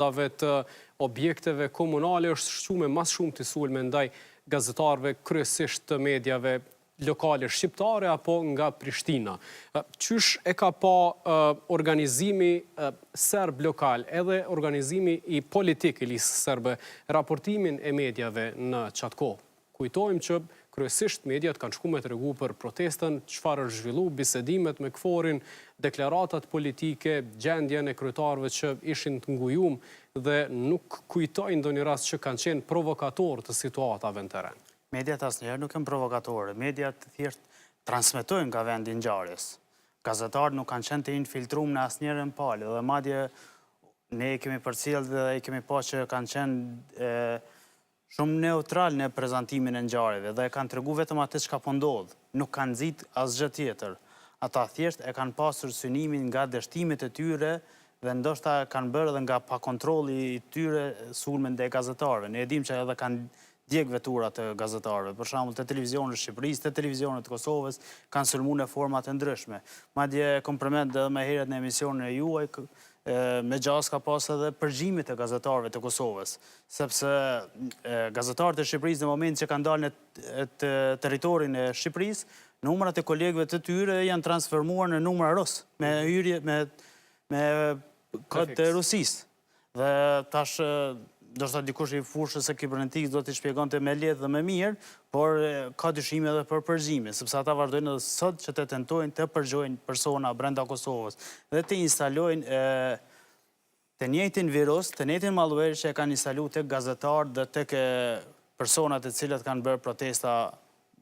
të objekteve komunale është shqume mas shumë të sulme ndaj gazetarëve, kryesisht të medjave lokale shqiptare apo nga Prishtina. Qysh e ka pa organizimi serb lokal edhe organizimi i politik i listë serbe raportimin e medjave në qatë kohë? Kujtojmë që kryesisht mediat kanë shku me të regu për protestën, çfarë është zhvillu, bisedimet me këforin, deklaratat politike, gjendjen e kryetarëve që ishin të ngujum dhe nuk kujtojnë ndonjë rast që kanë qenë provokator të situatave në teren. Mediat asnjëherë nuk janë provokatore. Mediat thjesht transmetojnë nga vendi ngjarjes. Gazetarët nuk kanë qenë të infiltruar në asnjërin palë dhe madje ne kemi përcjellë dhe i kemi pa që kanë qenë shumë neutral në prezantimin e ngjarjeve dhe kanë tregu vetëm atë çka po ndodh, nuk kanë nxit asgjë tjetër. Ata thjesht e kanë pasur synimin nga dështimet e tyre dhe ndoshta kanë bërë edhe nga pakontrolli i tyre sulme ndaj gazetarëve. Ne e dimë që edhe kanë djeg veturat të gazetarëve. Për shembull, te televizionet e Shqipërisë, te televizionet e Kosovës kanë sulmuar në forma të ndryshme. Madje kompliment edhe më herët në emisionin e juaj me gjas ka pas edhe përgjimit e gazetarëve të Kosovës, sepse gazetarët e Shqipërisë në moment që kanë dalë në territorin e Shqipërisë, numrat e kolegëve të tyre janë transformuar në numra rus, me hyrje me kod të Rusisë. Dhe tash do të dikush i fushës së kibernetikës do t'i shpjegonte me lehtë dhe me mirë, por ka dyshime edhe për përgjime, sepse ata vazhdojnë edhe sot që të tentojnë të përgjojnë persona brenda Kosovës dhe të instalojnë të njëjtin virus, të njëjtin malware që e kanë instaluar tek gazetarë dhe tek personat e cilët kanë bërë protesta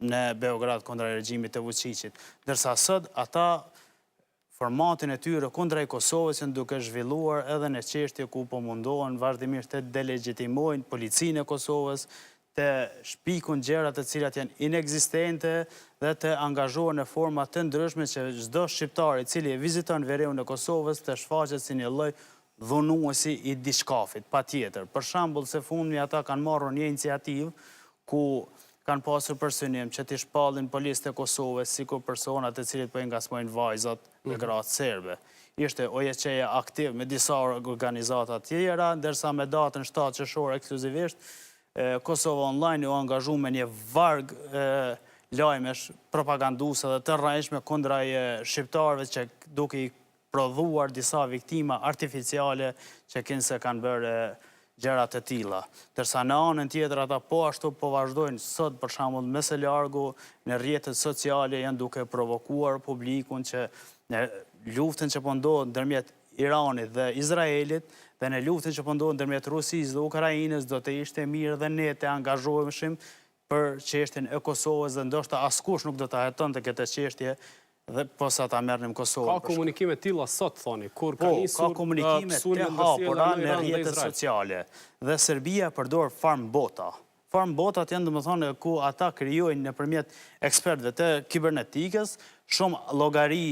në Beograd kundra regjimit të Vučićit. Ndërsa sot ata formatin e tyre kundra i Kosovës janë duke zhvilluar edhe në çështje ku po mundohen vazhdimisht të delegjitimojnë policinë e Kosovës, të shpikun gjëra të cilat janë inekzistente dhe të angazhohen në forma të ndryshme që çdo shqiptar i cili e viziton veriun e Kosovës të shfaqet si një lloj dhunuesi i diçkafit, patjetër. Për shembull, se fundmi ata kanë marrë një iniciativë ku kanë pasur për synim që t'i shpallin policët e Kosovës sikur personat të cilët po i ngasmojnë vajzat dhe gratë serbe. Ishte OJC-ja aktiv me disa organizata tjera, ndërsa me datën 7 qershor ekskluzivisht Kosova Online u angazhu me një varg lajmesh propaganduese dhe të rrajshme kundra shqiptarëve që duke i prodhuar disa viktima artificiale që kinse kanë bërë gjëra të tilla. Ndërsa në anën tjetër ata po ashtu po vazhdojnë sot për shembull me së largu në rrjetet sociale janë duke provokuar publikun që në luftën që po ndodhet ndërmjet Iranit dhe Izraelit dhe në luftën që po ndodhet ndërmjet Rusisë dhe Ukrainës do të ishte mirë dhe ne të angazhoheshim për çështjen e Kosovës dhe ndoshta askush nuk do ta hetonte këtë çështje dhe posa ta merrnim Kosovën. Ka komunikime tilla sot, thoni, kur ka nisur ka komunikime të hapura në rrjetet sociale. Dhe Serbia përdor farm-bota. Farm-botat janë domethënë ku ata krijojnë nëpërmjet ekspertëve të kibernetikës shumë llogari